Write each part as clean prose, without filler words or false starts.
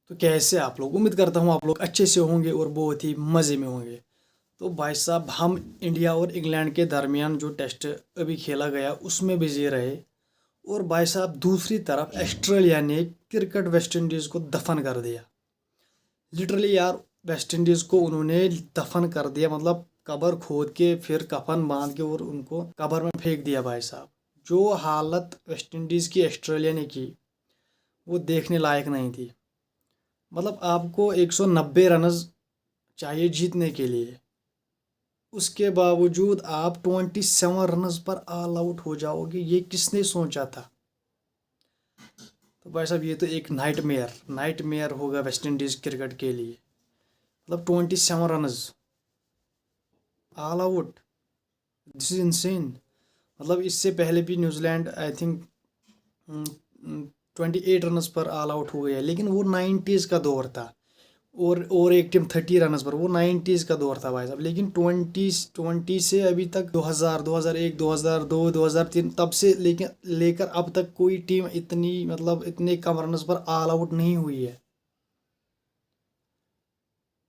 तो कैसे आप लोग, उम्मीद करता हूँ आप लोग अच्छे से होंगे और बहुत ही मज़े में होंगे। तो भाई साहब, हम इंडिया और इंग्लैंड के दरमियान जो टेस्ट अभी खेला गया उसमें बिजी रहे। और भाई साहब, दूसरी तरफ ऑस्ट्रेलिया ने क्रिकेट वेस्ट इंडीज़ को दफन कर दिया। लिटरली यार, वेस्ट इंडीज़ को उन्होंने दफन कर दिया, मतलब कबर खोद के फिर कफन बांध के और उनको कबर में फेंक दिया। भाई साहब, जो हालत वेस्ट इंडीज़ की ऑस्ट्रेलिया ने की वो देखने लायक नहीं थी। मतलब आपको 190 रनज चाहिए जीतने के लिए, उसके बावजूद आप 27 रनस पर ऑल आउट हो जाओगे, ये किसने सोचा था। तो भाई साहब, ये तो एक नाइटमेयर होगा वेस्ट इंडीज़ क्रिकेट के लिए। मतलब 27 runs all out, this is insane. मतलब इससे पहले भी न्यूजीलैंड आई थिंक 28 रनस पर ऑल आउट हो गया, लेकिन वो 90s का दौर था। और एक टीम 30 रनस पर, वो 90s का दौर था भाई साहब। लेकिन 20 से अभी तक 2000, 2001, 2002, 2003, तब से लेकर अब तक कोई टीम इतनी, मतलब इतने कम रनस पर ऑल आउट नहीं हुई है।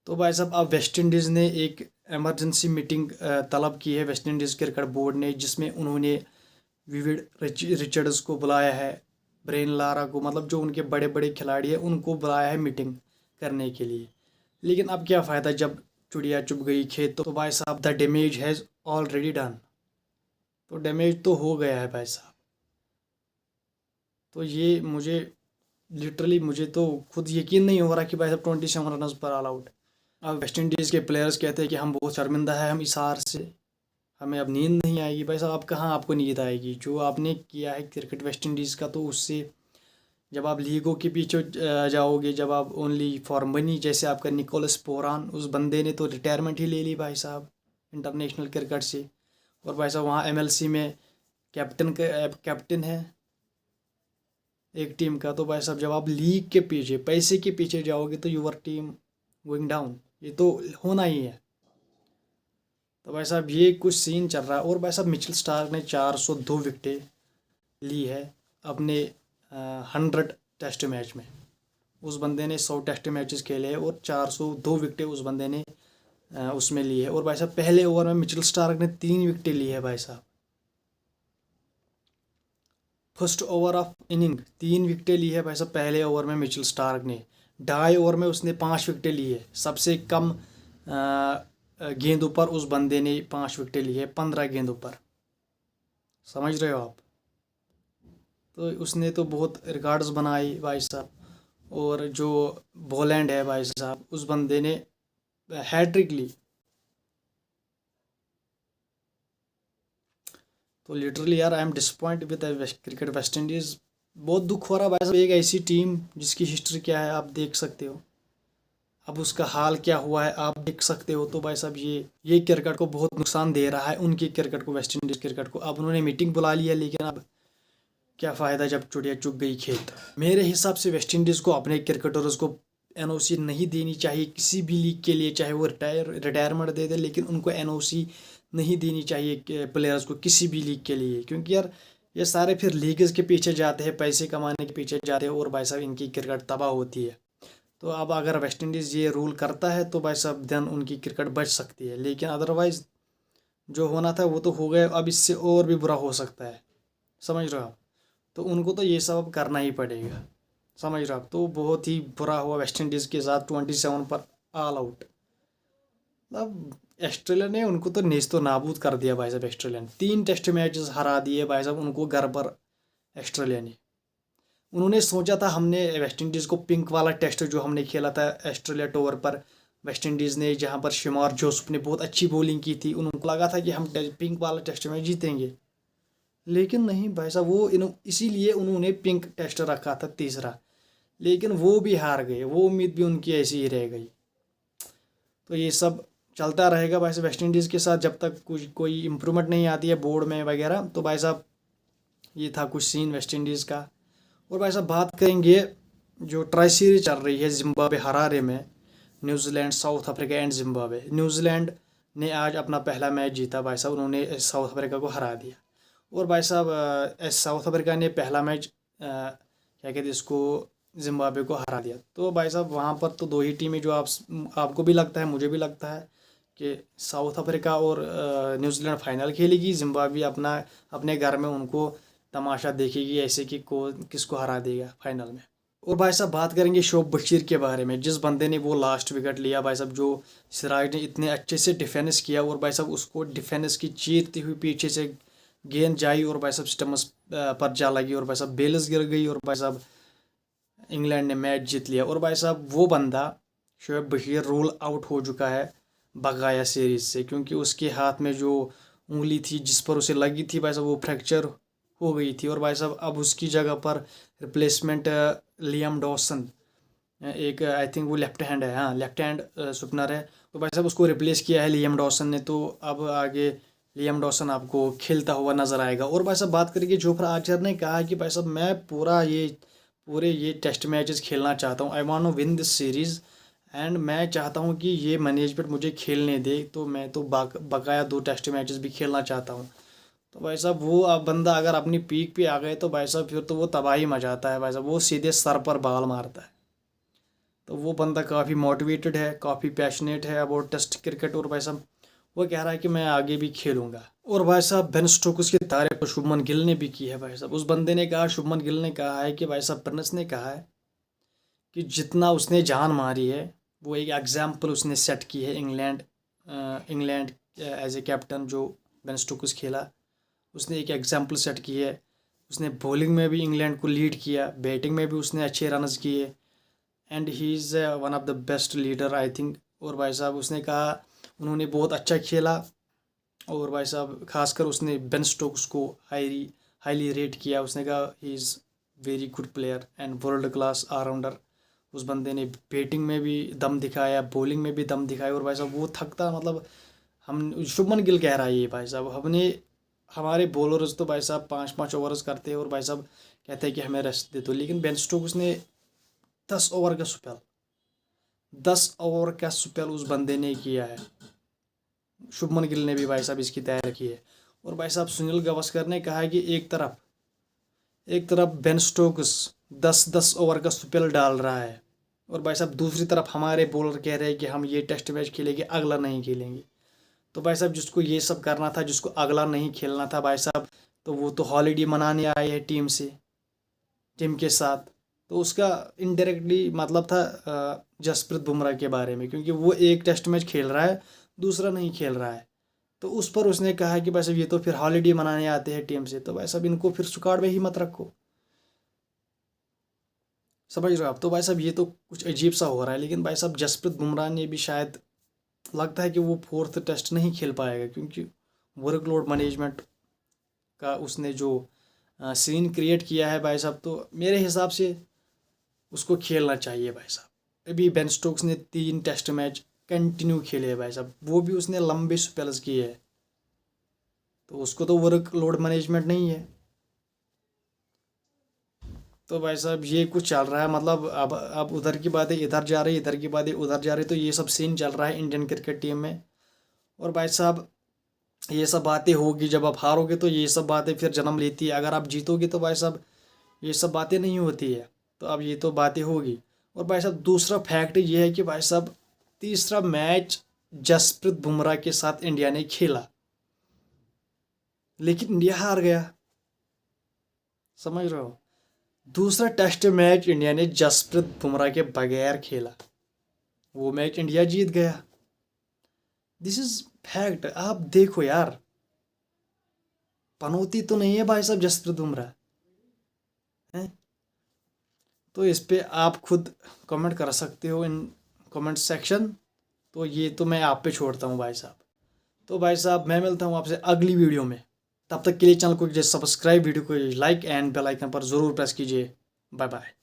तो भाई साहब, अब वेस्ट इंडीज़ ने एक इमरजेंसी मीटिंग तलब की है, वेस्ट इंडीज़ क्रिकेट बोर्ड ने, जिसमें उन्होंने विविड रिचर्ड्स को बुलाया है, ब्रेन लारा को, मतलब जो उनके बड़े बड़े खिलाड़ी हैं उनको बुलाया है मीटिंग करने के लिए। लेकिन अब क्या फ़ायदा जब चिड़िया चुग गई खेत। तो भाई साहब, the damage has already done. तो डैमेज तो हो गया है भाई साहब। तो ये मुझे लिटरली, मुझे तो खुद यकीन नहीं हो रहा कि भाई साहब 27 रनर्स पर ऑल आउट। अब वेस्ट इंडीज़ के प्लेयर्स कहते हैं कि हम बहुत शर्मिंदा है, हम इस हार से, हमें अब नींद नहीं आएगी। भाई साहब, अब कहाँ आपको नींद आएगी, जो आपने किया है क्रिकेट वेस्ट इंडीज़ का, तो उससे जब आप लीगों के पीछे जाओगे, जब आप ओनली फॉर मनी, जैसे आपका निकोलस पोरान, उस बंदे ने तो रिटायरमेंट ही ले ली भाई साहब इंटरनेशनल क्रिकेट से। और भाई साहब, वहाँ एमएलसी में कैप्टन है एक टीम का। तो भाई साहब, जब आप लीग के पीछे, पैसे के पीछे जाओगे तो यूर टीम गोइंग डाउन, ये तो होना ही है। तो भाई साहब, ये कुछ सीन चल रहा है। और भाई साहब, मिचेल स्टार्क ने 402 विकेटें ली है अपने 100 टेस्ट मैच में। उस बंदे ने 100 टेस्ट मैचेस खेले हैं और 402 विकेटें उस बंदे ने उसमें ली है। और भाई साहब, पहले ओवर में मिचेल स्टार्क ने 3 विकेटें ली है भाई साहब। फर्स्ट ओवर ऑफ इनिंग 3 विकेटें ली है भाई साहब पहले ओवर में मिचेल स्टार्क ने। 2.5 ओवर में उसने 5 विकेटें ली है। सबसे कम गेंदों पर उस बंदे ने 5 विकेटें ली है, 15 गेंदों पर। समझ रहे हो आप। तो उसने तो बहुत रिकॉर्ड्स बनाए भाई साहब। और जो बॉलैंड है भाई साहब, उस बंदे ने हैट्रिक ली। तो लिटरली यार, I am disappoint with cricket West Indies. बहुत दुख हो रहा है भाई साहब। एक ऐसी टीम जिसकी हिस्ट्री क्या है आप देख सकते हो, अब उसका हाल क्या हुआ है आप देख सकते हो। तो भाई साहब, ये क्रिकेट को बहुत नुकसान दे रहा है, उनकी क्रिकेट को, वेस्ट इंडीज़ क्रिकेट को। अब उन्होंने मीटिंग बुला ली है, लेकिन अब क्या फ़ायदा जब चिड़िया चुग गई खेत। मेरे हिसाब से वेस्ट इंडीज़ को अपने क्रिकेटर्स को एनओसी नहीं देनी चाहिए किसी भी लीग के लिए, चाहे वो रिटायरमेंट दे दे, लेकिन उनको एनओसी नहीं देनी चाहिए प्लेयर्स को किसी भी लीग के लिए। क्योंकि यार, ये सारे फिर लीग्स के पीछे जाते हैं, पैसे कमाने के पीछे जाते हैं, और भाई साहब इनकी क्रिकेट तबाह होती है। तो अब अगर वेस्ट इंडीज़ ये रूल करता है तो भाई साहब देन उनकी क्रिकेट बच सकती है, लेकिन अदरवाइज़ जो होना था वो तो हो गया, अब इससे और भी बुरा हो सकता है। समझ रहे हो आप। तो उनको तो ये सब अब करना ही पड़ेगा। समझ रहे हो आप। तो बहुत ही बुरा हुआ वेस्ट इंडीज़ के साथ, 27 पर ऑल आउट। मतलब ऑस्ट्रेलिया ने उनको तो नेस्तो नाबूद कर दिया भाई साहब। ऑस्ट्रेलिया ने 3 टेस्ट मैचेस हरा दिए भाई साहब उनको घर पर। ऑस्ट्रेलिया ने, उन्होंने सोचा था, हमने वेस्ट इंडीज़ को पिंक वाला टेस्ट जो हमने खेला था ऑस्ट्रेलिया टूर पर, वेस्ट इंडीज़ ने जहां पर शुमार जोसेफ ने बहुत अच्छी बॉलिंग की थी, उनको लगा था कि हम पिंक वाला टेस्ट में जीतेंगे। लेकिन नहीं भाई साहब, वो इसीलिए उन्होंने पिंक टेस्ट रखा था तीसरा, लेकिन वो भी हार गए, वो उम्मीद भी उनकी ऐसी ही रह गई। तो ये सब चलता रहेगा भाई साहब वेस्ट इंडीज़ के साथ, जब तक कुछ कोई इम्प्रूवमेंट नहीं आती है बोर्ड में वगैरह। तो भाई साहब, ये था कुछ सीन वेस्ट इंडीज़ का। और भाई साहब, बात करेंगे जो ट्राई सीरीज चल रही है जिम्बाब्वे हरारे में, New Zealand, south Africa and Zimbabwe. New Zealand ने आज अपना पहला मैच जीता भाई साहब, उन्होंने साउथ अफ्रीका को हरा दिया। और भाई साहब, साउथ अफ्रीका ने पहला मैच क्या कहते हैं इसको, जिम्बाब्वे को हरा दिया। तो भाई साहब वहाँ पर तो दो ही टीमें जो आपको भी लगता है, मुझे भी लगता है कि साउथ अफ्रीका और न्यूजीलैंड फाइनल खेलेगी, जिम्बाब्वे अपने घर में उनको तमाशा देखेगी ऐसे कि किसको हरा देगा फाइनल में। और भाई साहब बात करेंगे शोएब बशीर के बारे में, जिस बंदे ने वो लास्ट विकेट लिया भाई साहब, जो सिराज ने इतने अच्छे से डिफेंस किया और भाई साहब उसको डिफेंस की चीरती हुई पीछे से गेंद जाई और भाई साहब स्टम्प्स पर जा लगी और भाई साहब बेल्स गिर गई और भाई साहब इंग्लैंड ने मैच जीत लिया। और भाई साहब वो बंदा शोएब बशीर रूल आउट हो चुका है बकाया सीरीज से, क्योंकि उसके हाथ में जो उंगली थी जिस पर उसे लगी थी भाई साहब वो फ्रैक्चर हो गई थी। और भाई साहब अब उसकी जगह पर रिप्लेसमेंट लियाम डॉसन, एक आई थिंक वो लेफ्ट हैंड है, हाँ लेफ्ट हैंड स्पिनर है, तो भाई साहब उसको रिप्लेस किया है लियाम डॉसन ने। तो अब आगे लियाम डॉसन आपको खेलता हुआ नजर आएगा। और भाई साहब बात करेंगे जोफ्रा आर्चर ने कहा कि भाई साहब मैं पूरे ये टेस्ट मैचेस खेलना चाहता हूँ, I want to win this series and मैं चाहता हूँ कि ये मैनेजमेंट मुझे खेलने दे, तो मैं तो बकाया 2 टेस्ट मैचेस भी खेलना चाहता हूँ। तो भाई साहब वो अब बंदा अगर अपनी पीक पे आ गए तो भाई साहब फिर तो वो तबाही मचाता है भाई साहब, वो सीधे सर पर बाल मारता है। तो वो बंदा काफ़ी मोटिवेटेड है, काफ़ी पैशनेट है अबाउट टेस्ट क्रिकेट, और भाई साहब वो कह रहा है कि मैं आगे भी खेलूंगा। और भाई साहब बेन स्टोक्स की तारीफ शुभमन गिल ने भी की है भाई साहब। उस बंदे ने कहा, शुभमन गिल ने कहा है कि भाई साहब प्रिंस ने कहा है कि जितना उसने जान मारी है वो एक एग्जाम्पल उसने सेट की है इंग्लैंड एज ए कैप्टन जो बेन स्टोक्स खेला, उसने एक एग्जाम्पल सेट की है। उसने बॉलिंग में भी इंग्लैंड को लीड किया, बैटिंग में भी उसने अच्छे रन्स किए and he is one of the best leader I think. और भाई साहब उसने कहा उन्होंने बहुत अच्छा खेला, और भाई साहब खासकर उसने बेन स्टोक्स को हाईली रेट किया। उसने कहा he is very good player and world class allrounder. उस बंदे ने बैटिंग में भी दम दिखाया, बॉलिंग में भी दम दिखाया, और भाई साहब वो थकता मतलब हम शुभमन गिल कह रहा है ये भाई साहब हमारे बॉलर्स तो भाई साहब 5-5 ओवर्स करते हैं और भाई साहब कहते हैं कि हमें रेस्ट दे दो, लेकिन बेन स्टोक्स ने 10 ओवर का स्पेल उस बंदे ने किया है। शुभमन गिल ने भी भाई साहब इसकी तैयारी की है। और भाई साहब सुनील गावस्कर ने कहा है कि एक तरफ बेन स्टोक्स 10-10 ओवर का स्पेल डाल रहा है, और भाई साहब दूसरी तरफ हमारे बॉलर कह रहे हैं कि हम ये टेस्ट मैच खेलेंगे, अगला नहीं खेलेंगे। तो भाई साहब जिसको ये सब करना था, जिसको अगला नहीं खेलना था भाई साहब, तो वो तो हॉलीडे मनाने आए हैं टीम के साथ। तो उसका इनडायरेक्टली मतलब था जसप्रीत बुमराह के बारे में, क्योंकि वो एक टेस्ट मैच खेल रहा है, दूसरा नहीं खेल रहा है। तो उस पर उसने कहा कि भाई साहब ये तो फिर हॉलीडे मनाने आते हैं टीम से, तो भाई साहब इनको फिर स्क्वाड में ही मत रखो। समझ रहे हो आप? तो भाई साहब ये तो कुछ अजीब सा हो रहा है। लेकिन भाई साहब जसप्रीत बुमराह ने भी शायद लगता है कि वो 4th टेस्ट नहीं खेल पाएगा, क्योंकि वर्कलोड मैनेजमेंट का उसने जो सीन क्रिएट किया है भाई साहब, तो मेरे हिसाब से उसको खेलना चाहिए भाई साहब। अभी बेन स्टोक्स ने 3 टेस्ट मैच कंटिन्यू खेले हैं भाई साहब, वो भी उसने लंबे स्पेल्स किए हैं, तो उसको तो वर्कलोड मैनेजमेंट नहीं है। तो भाई साहब ये कुछ चल रहा है, मतलब अब उधर की बातें इधर जा रही, इधर की बातें उधर जा रही, तो ये सब सीन चल रहा है इंडियन क्रिकेट टीम में। और भाई साहब ये सब बातें होगी, जब आप हारोगे तो ये सब बातें फिर जन्म लेती है, अगर आप जीतोगे तो भाई साहब ये सब बातें नहीं होती है। तो अब ये तो बातें होगी। और भाई साहब दूसरा फैक्ट ये है कि भाई साहब तीसरा मैच जसप्रीत बुमराह के साथ इंडिया ने खेला, लेकिन इंडिया हार गया। समझ रहे हो? दूसरा टेस्ट मैच इंडिया ने जसप्रीत बुमराह के बगैर खेला, वो मैच इंडिया जीत गया। This is fact. आप देखो यार, पनौती तो नहीं है भाई साहब जसप्रीत बुमराह है। तो इस पे आप खुद कमेंट कर सकते हो इन कमेंट सेक्शन। तो ये तो मैं आप पे छोड़ता हूँ भाई साहब। तो भाई साहब मैं मिलता हूँ आपसे अगली वीडियो में, तब तक के लिए चैनल को कीजिए सब्सक्राइब, वीडियो को लाइक एंड बेल आइकन पर ज़रूर प्रेस कीजिए। Bye bye.